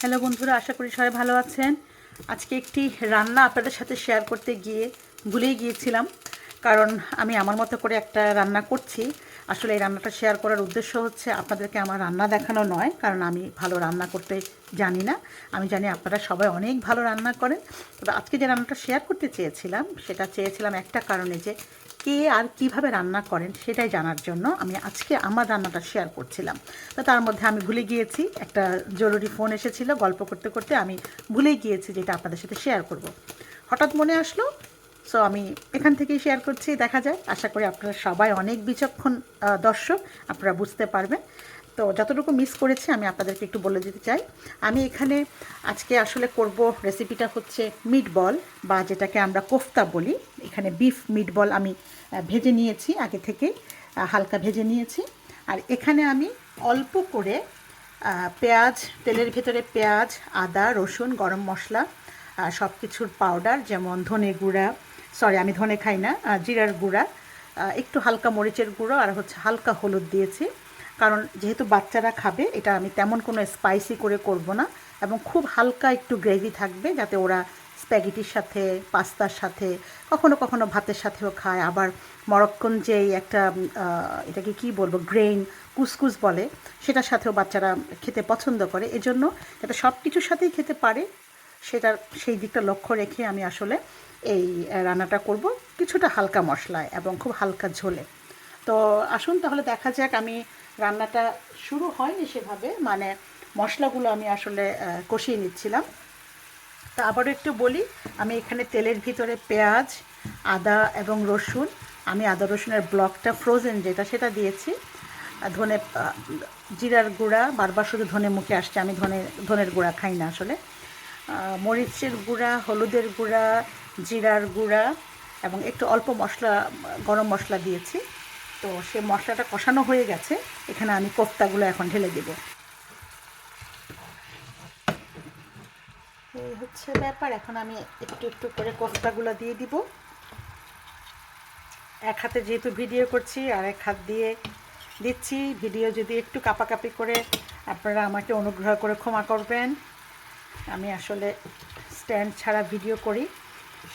Hello বন্ধুরা, আশা করি সবাই ভালো আছেন। আজকে একটি রান্না আপনাদের সাথে শেয়ার করতে গিয়ে ভুলেই গিয়েছিলাম, কারণ আমি আমার মতো করে একটা রান্না করছি। আসলে এই রান্নাটা শেয়ার করার উদ্দেশ্য হচ্ছে আপনাদেরকে আমার রান্না দেখানো নয়, কারণ আমি ভালো রান্না করতে জানি না। আমি জানি আপনারা সবাই অনেক ভালো রান্না করেন। তবে আজকে যে রান্নাটা শেয়ার করতে চেয়েছিলাম, সেটা চেয়েছিলাম একটা কারণে, যে কে আর কিভাবে রান্না করেন সেটাই জানার জন্য আমি আজকে আমার রান্নাটা শেয়ার করছিলাম। তো তার মধ্যে আমি ভুলে গিয়েছি, একটা জরুরি ফোন এসেছিলো, গল্প করতে করতে আমি ভুলেই গিয়েছি যেটা আপনাদের সাথে শেয়ার করব। হঠাৎ মনে আসলো, সো আমি এখান থেকেই শেয়ার করছি। দেখা যায়, আশা করি আপনারা সবাই অনেক বিচক্ষণ দর্শক, আপনারা বুঝতে পারবেন। তো যতটুকু মিস করেছি আমি আপনাদেরকে একটু বলে দিতে চাই। আমি এখানে আজকে আসলে করব, রেসিপিটা হচ্ছে মিটবল, বা যেটাকে আমরা কোফতা বলি। এখানে বিফ মিটবল আমি ভেজে নিয়েছি, আগে থেকে হালকা ভেজে নিয়েছি। আর এখানে আমি অল্প করে পেঁয়াজ, তেলের ভেতরে পেঁয়াজ, আদা, রসুন, গরম মশলা, সব কিছুর পাউডার, যেমন ধনে গুঁড়া, আমি ধনে খাই না, জিরার গুঁড়া, একটু হালকা মরিচের গুঁড়ো, আর হচ্ছে হালকা হলুদ দিয়েছি। কারণ যেহেতু বাচ্চারা খাবে, এটা আমি তেমন কোনো স্পাইসি করে করব না, এবং খুব হালকা একটু গ্রেভি থাকবে, যাতে ওরা স্প্যাগেটির সাথে, পাস্তার সাথে, কখনো কখনো ভাতের সাথেও খায়। আবার মরক্কন যেই একটা এটাকে কী বলবো, গ্রেইন কুসকুস বলে, সেটার সাথেও বাচ্চারা খেতে পছন্দ করে। এজন্য যাতে সব কিছুর সাথেই খেতে পারে, সেই দিকটা লক্ষ্য রেখে আমি আসলে এই রান্নাটা করব, কিছুটা হালকা মশলায় এবং খুব হালকা ঝোলে। তো আসুন তাহলে দেখা যাক। আমি রান্নাটা শুরু হয়নি সেভাবে, মানে মশলাগুলো আমি আসলে কষিয়ে নিচ্ছিলাম। তা আবারও একটু বলি, আমি এখানে তেলের ভিতরে পেঁয়াজ, আদা এবং রসুন, আমি আদা রসুনের ব্লকটা ফ্রোজেন যেটা, সেটা দিয়েছি। ধনে, জিরার গুঁড়া, বারবার শুধু ধনে মুখে আসছে, আমি ধনের গুঁড়া খাই না আসলে। মরিচের গুঁড়া, হলুদের গুঁড়া, জিরার গুঁড়া, এবং একটু অল্প মশলা, গরম মশলা দিয়েছি। তো সে মশলাটা কষানো হয়ে গেছে, এখানে আমি কোফতাগুলো এখন ঢেলে দেব। এই হচ্ছে ব্যাপার। এখন আমি একটু একটু করে কোফতাগুলো দিয়ে দিব। এক হাতে যেহেতু ভিডিও করছি, আর এক হাত দিয়ে দিচ্ছি। ভিডিও যদি একটু কাঁপাকাঁপি করে, আপনারা আমাকে অনুগ্রহ করে ক্ষমা করবেন। আমি আসলে স্ট্যান্ড ছাড়া ভিডিও করি,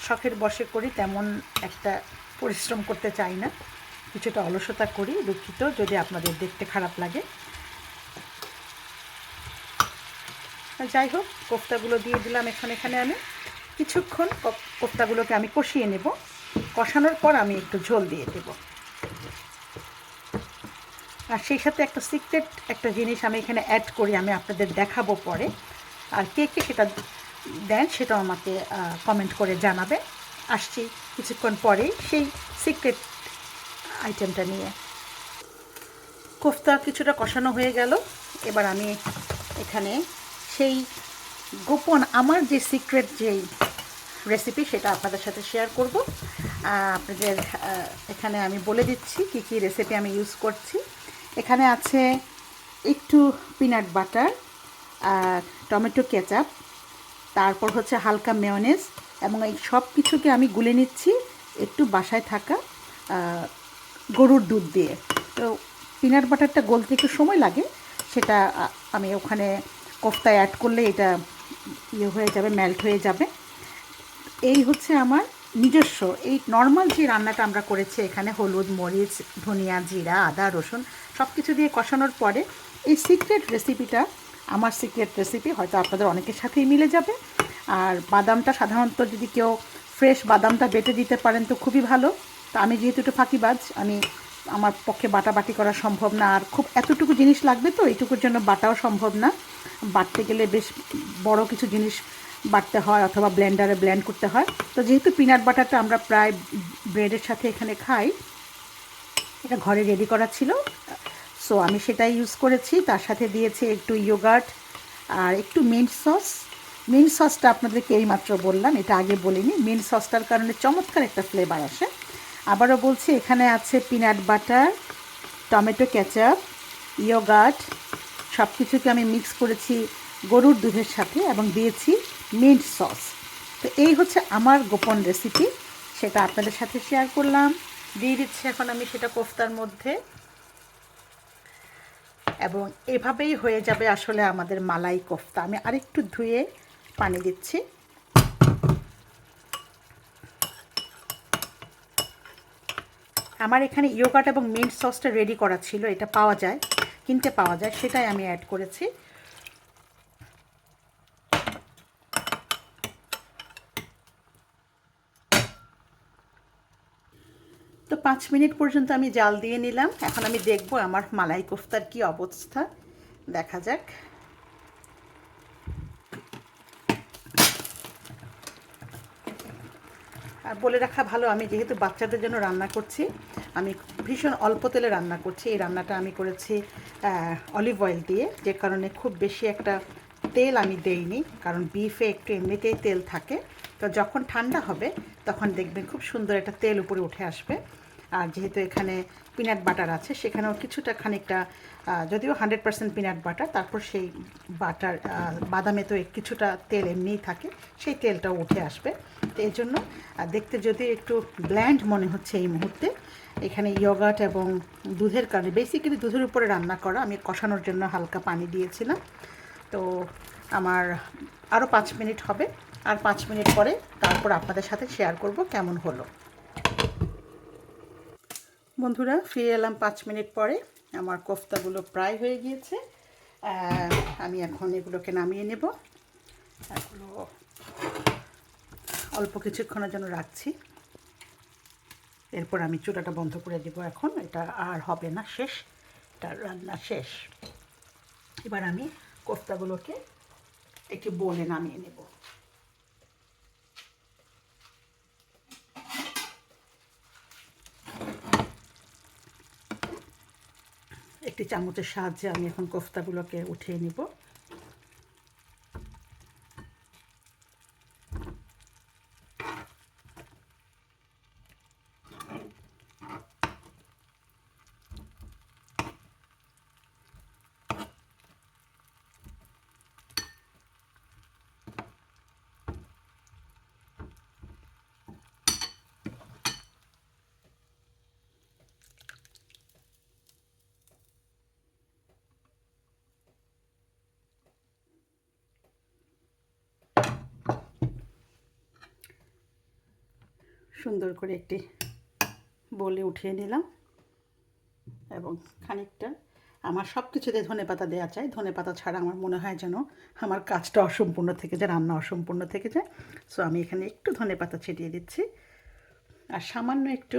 শখের বশে করি, তেমন একটা পরিশ্রম করতে চাই না, কিছুটা অলসতা করি। দুঃখিত যদি আপনাদের দেখতে খারাপ লাগে। যাই হোক, কোফতাগুলো দিয়ে দিলাম। এখানে আমি কিছুক্ষণ কোফতাগুলোকে আমি কষিয়ে নেব। কষানোর পর আমি একটু ঝোল দিয়ে দেব। আর সেই সাথে একটা সিক্রেট একটা জিনিস আমি এখানে অ্যাড করি, আমি আপনাদের দেখাবো পরে। আর কে কে সেটা দেন সেটাও আমাকে কমেন্ট করে জানাবে। আসছি কিছুক্ষণ পরেই সেই সিক্রেট আইটেমটা নিয়ে। কোফতা কিছুটা কষানো হয়ে গেল। এবার আমি এখানে সেই গোপন, আমার যে সিক্রেট যেই রেসিপি, সেটা আপনাদের সাথে শেয়ার করব। আপনাদের এখানে আমি বলে দিচ্ছি কী কী রেসিপি আমি ইউজ করছি। এখানে আছে একটু পিনাট বাটার, টমেটো কেচাপ, তারপর হচ্ছে হালকা মেয়োনেজ, এবং এই সব কিছুকে আমি গুলে নিচ্ছি একটু বাসায় থাকা গরুর দুধ দিয়ে। তো পিনাট বাটারটা গলতে একটু সময় লাগে, সেটা আমি ওখানে কোফতায় অ্যাড করলে এটা ইয়ে হয়ে যাবে, মেল্ট হয়ে যাবে। এই হচ্ছে আমার নিজস্ব এই নর্মাল যে রান্নাটা আমরা করেছি এখানে, হলুদ, মরিচ, ধনিয়া, জিরা, আদা, রসুন সব কিছু দিয়ে কষানোর পরে এই সিক্রেট রেসিপিটা, আমার সিক্রেট রেসিপি, হয়তো আপনাদের অনেকের সাথেই মিলে যাবে। আর বাদামটা সাধারণত যদি কেউ ফ্রেশ বাদামটা বেটে দিতে পারেন তো খুবই ভালো। তো আমি যেহেতু একটু ফাঁকিবাজ, আমার পক্ষে বাটাবাটি করা সম্ভব না, আর খুব এতটুকু জিনিস লাগবে, তো এইটুকুর জন্য বাটাও সম্ভব না। বাটতে গেলে বেশ বড় কিছু জিনিস বাটতে হয়, অথবা ব্লেন্ডারে ব্লেন্ড করতে হয়। তো যেহেতু পিনাট বাটারটা আমরা প্রায় ব্রেডের সাথে এখানে খাই, এটা ঘরে রেডি করা ছিল, সো আমি সেটাই ইউজ করেছি। তার সাথে দিয়েছি একটু ইয়োগার্ট আর একটু মিন্ট সস। মিন্ট সসটা আপনাদেরকে এইমাত্র বললাম, এটা আগে বলিনি। মিন্ট সসটার কারণে চমৎকার একটা ফ্লেভার আসে। আবারও বলছি, এখানে আছে peanut butter, tomato ketchup, yogurt, সব কিছুকে আমি মিক্স করেছি গরুর দুধের সাথে, এবং দিয়েছি মিন্ট সস। তো এই হচ্ছে আমার গোপন রেসিপি, সেটা আপনাদের সাথে শেয়ার করলাম। দিয়ে দিচ্ছি এখন আমি সেটা কোফতার মধ্যে। এবং এভাবেই হয়ে যাবে আসলে আমাদের মালাই কোফতা। আমি আরেকটু ধুয়ে পানি দিচ্ছি। আমার এখানে ইয়োগার্ট এবং মিন্ট সসটা রেডি করা ছিল, এটা পাওয়া যায়, কিনতে পাওয়া যায়, সেটাই আমি অ্যাড করেছি। তো 5 মিনিট পর্যন্ত আমি জাল দিয়ে নিলাম। এখন আমি দেখব আমার মালাই কোফতার কি অবস্থা, দেখা যাক। আর বলে রাখা ভালো, আমি যেহেতু বাচ্চাদের জন্য রান্না করছি, আমি ভীষণ অল্প তেলে রান্না করছি। এই রান্নাটা আমি করেছি অলিভ অয়েল দিয়ে, যে কারণে খুব বেশি একটা তেল আমি দেইনি, কারণ বিফে একটু এমনিতেই তেল থাকে। তো যখন ঠান্ডা হবে তখন দেখবেন খুব সুন্দর একটা তেল উপরে উঠে আসবে। আর যেহেতু এখানে পিনাট বাটার আছে, সেখানেও কিছুটা খানিকটা, যদিও 100% পিনাট বাটার, তারপর সেই বাটার বাদামে তো কিছুটা তেল এমনিই থাকে, সেই তেলটাও উঠে আসবে। তো এই জন্য দেখতে যদি একটু ব্ল্যান্ড মনে হচ্ছে এই মুহূর্তে, এখানে ইয়োগার্ট এবং দুধের কারণে, বেসিক্যালি দুধের উপরে রান্না করা, আমি কষানোর জন্য হালকা পানি দিয়েছিলাম। তো আমার আরও 5 মিনিট হবে, আর 5 মিনিট পরে তারপর আপনাদের সাথে শেয়ার করব কেমন হলো। বন্ধুরা, ফিরে এলাম 5 মিনিট পরে। আমার কোফতাগুলো প্রায় হয়ে গিয়েছে। আমি এখন এগুলোকে নামিয়ে নেব। এগুলো অল্প কিছুক্ষণের জন্য রাখছি, এরপর আমি চুলাটা বন্ধ করে দেব। এখন এটা আর হবে না, শেষ, এটা রান্না শেষ। এবার আমি কোফতাগুলোকে একটু বলে নামিয়ে নেব। একটি চামচের সাহায্যে আমি এখন কোফতাগুলোকে উঠিয়ে নিব। সুন্দর করে একটি বলে উঠিয়ে নিলাম, এবং খানিকটা, আমার সব কিছুতে ধনেপাতা দেওয়া চাই, ধনেপাতা ছাড়া আমার মনে হয় যেন আমার কাজটা অসম্পূর্ণ থেকে যায়, রান্না অসম্পূর্ণ থেকে যায়। সো আমি এখানে একটু ধনেপাতা ছিটিয়ে দিচ্ছি, আর সামান্য একটু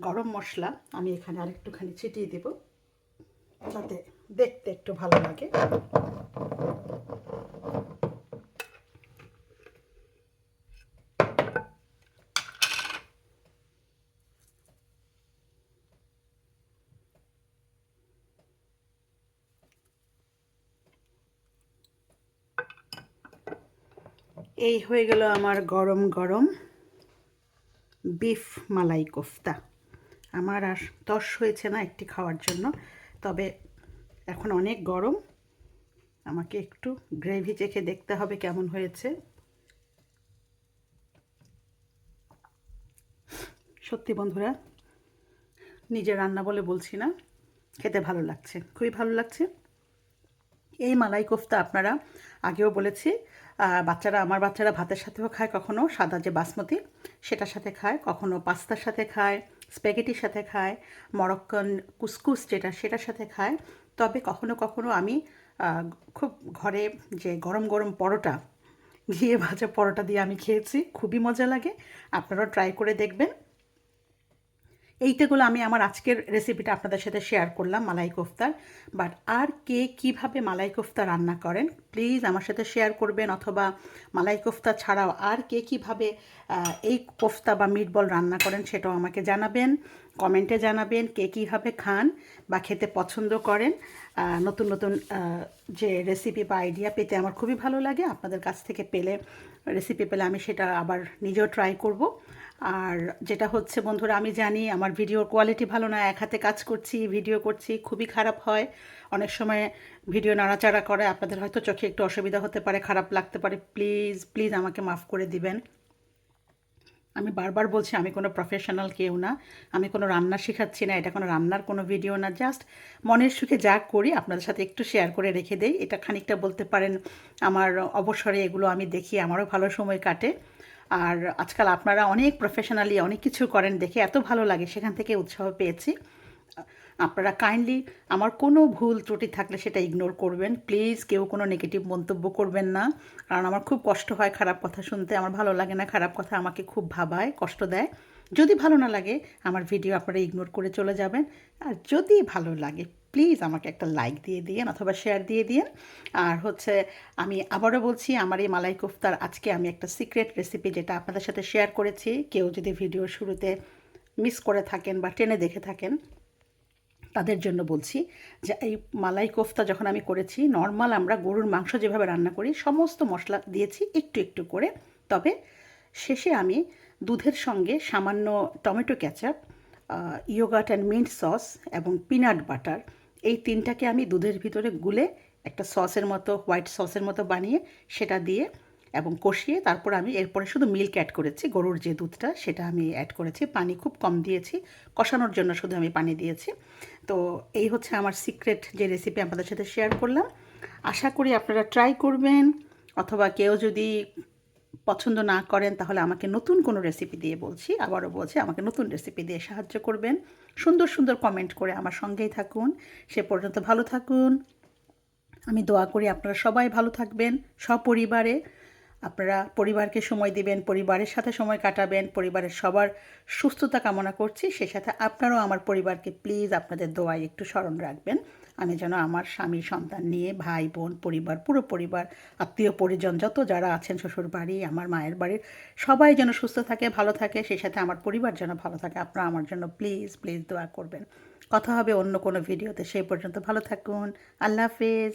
গরম মশলা আমি এখানে আরেকটুখানি ছিটিয়ে দেব, যাতে দেখতে একটু ভালো লাগে। এই হয়ে গেল আমার গরম গরম বিফ মালাই কোফতা। আমার আর তস হয়েছে না একটি খাওয়ার জন্য, তবে এখন অনেক গরম, আমাকে একটু গ্রেভি চেখে দেখতে হবে কেমন হয়েছে। সত্যি বন্ধুরা, নিজের রান্না বলে বলছি না, খেতে ভালো লাগছে, খুবই ভালো লাগছে। এই মালাই কোফতা আপনারা, আগেও বলেছি, আমার বাচ্চারা ভাতের সাথেও খায়, কখনো সাদা যে বাসমতি সেটার সাথে খায়, কখনো পাস্তার সাথে খায়, স্প্যাগেটির সাথে খায়, মরক্কান কুসকুস যেটা সেটার সাথে খায়। তবে কখনো কখনো আমি খুব ঘরে যে গরম গরম পরোটা, ঘিয়ে ভাজা পরোটা দিয়ে আমি খেয়েছি, খুবই মজা লাগে। আপনারাও ট্রাই করে দেখবেন। এইটাগুলো আমি আমার আজকের রেসিপিটা আপনাদের সাথে শেয়ার করলাম মালাই কোফতার। বাট আর কে কীভাবে মালাই কোফতা রান্না করেন প্লিজ আমার সাথে শেয়ার করবেন, অথবা মালাই কোফতা ছাড়াও আর কে কীভাবে এই কোফতা বা মিটবল রান্না করেন সেটাও আমাকে জানাবেন, কমেন্টে জানাবেন কে কীভাবে খান বা খেতে পছন্দ করেন। নতুন নতুন যে রেসিপি বা আইডিয়া পেতে আমার খুবই ভালো লাগে। আপনাদের কাছ থেকে রেসিপি পেলে আমি সেটা আবার নিজেও ট্রাই করব। আর যেটা হচ্ছে বন্ধুরা, আমি জানি আমার ভিডিওর কোয়ালিটি ভালো না, এক হাতে কাজ করছি, ভিডিও করছি, খুবই খারাপ হয় অনেক সময়, ভিডিও নাড়াচাড়া করে, আপনাদের হয়তো চোখে একটু অসুবিধা হতে পারে, খারাপ লাগতে পারে, প্লিজ প্লিজ আমাকে মাফ করে দিবেন। আমি বারবার বলছি আমি কোনো প্রফেশনাল কেউ না, আমি কোনো রান্না শেখাচ্ছি না, এটা কোনো রান্নার কোনো ভিডিও না, জাস্ট মনের সুখে যা করি আপনাদের সাথে একটু শেয়ার করে রেখে দেই। এটা খানিকটা বলতে পারেন আমার অবসরে এগুলো আমি দেখি, আমারও ভালো সময় কাটে। আর আজকাল আপনারা অনেক প্রফেশনালি অনেক কিছু করেন দেখে এত ভালো লাগে, সেখান থেকে উৎসাহ পেয়েছি। আপনারা কাইন্ডলি আমার কোনো ভুল ত্রুটি থাকলে সেটা ইগনোর করবেন প্লিজ, কেউ কোনো নেগেটিভ মন্তব্য করবেন না, কারণ আমার খুব কষ্ট হয় খারাপ কথা শুনতে, আমার ভালো লাগে না খারাপ কথা, আমাকে খুব ভাবায়, কষ্ট দেয়। যদি ভালো না লাগে আমার ভিডিও আপনারা ইগনোর করে চলে যাবেন, আর যদি ভালো লাগে প্লিজ আমাকে একটা লাইক দিয়ে দিন অথবা শেয়ার দিয়ে দিন। আর হচ্ছে আমি আবারও বলছি, আমার এই মালাই কোফতার আজকে আমি একটা সিক্রেট রেসিপি যেটা আপনাদের সাথে শেয়ার করেছি, কেউ যদি ভিডিও শুরুতে মিস করে থাকেন বা টেনে দেখে থাকেন তাদের জন্য বলছি যে এই মালাই কোফতা যখন আমি করেছি, নর্মাল আমরা গরুর মাংস যেভাবে রান্না করি সমস্ত মশলা দিয়েছি একটু একটু করে, তবে শেষে আমি দুধের সঙ্গে সামান্য tomato ketchup, yogurt and mint sauce এবং পিনাট বাটার, এই তিনটাকে আমি দুধের ভিতরে গুলে একটা সসের মতো, হোয়াইট সসের মতো বানিয়ে সেটা দিয়ে এবং কষিয়ে তারপর আমি এরপরে শুধু মিল্ক অ্যাড করেছি, গরুর যে দুধটা সেটা আমি অ্যাড করেছি, পানি খুব কম দিয়েছি, কষানোর জন্য শুধু আমি পানি দিয়েছি। তো এই হচ্ছে আমার সিক্রেট যে রেসিপি আপনাদের সাথে শেয়ার করলাম, আশা করি আপনারা ট্রাই করবেন, অথবা কেউ যদি পছন্দ না করেন তাহলে আমাকে নতুন কোনো রেসিপি দিয়ে বলছি, আবারও বলছি আমাকে নতুন রেসিপি দিয়ে সাহায্য করবেন, সুন্দর সুন্দর কমেন্ট করে আমার সঙ্গেই থাকুন। সে পর্যন্ত ভালো থাকুন, আমি দোয়া করি আপনারা সবাই ভালো থাকবেন সপরিবারে, আপনারা পরিবারকে সময় দিবেন, পরিবারের সাথে সময় কাটাবেন, পরিবারের সবার সুস্থতা কামনা করছি, সেই সাথে আপনারাও আমার পরিবারকে প্লিজ আপনাদের দোয়ায় একটু স্মরণ রাখবেন, আমি যেন আমার স্বামী সন্তান নিয়ে ভাই বোন পরিবার পুরো পরিবার আত্মীয় পরিজন যত যারা আছেন, শ্বশুর বাড়ি আমার মায়ের বাড়ির সবাই যেন সুস্থ থাকে ভালো থাকে, সেই সাথে আমার পরিবার যেন ভালো থাকে, আপনারা আমার জন্য প্লিজ প্লিজ দোয়া করবেন। কথা হবে অন্য কোনো ভিডিওতে, সেই পর্যন্ত ভালো থাকুন, আল্লাহ হাফেজ।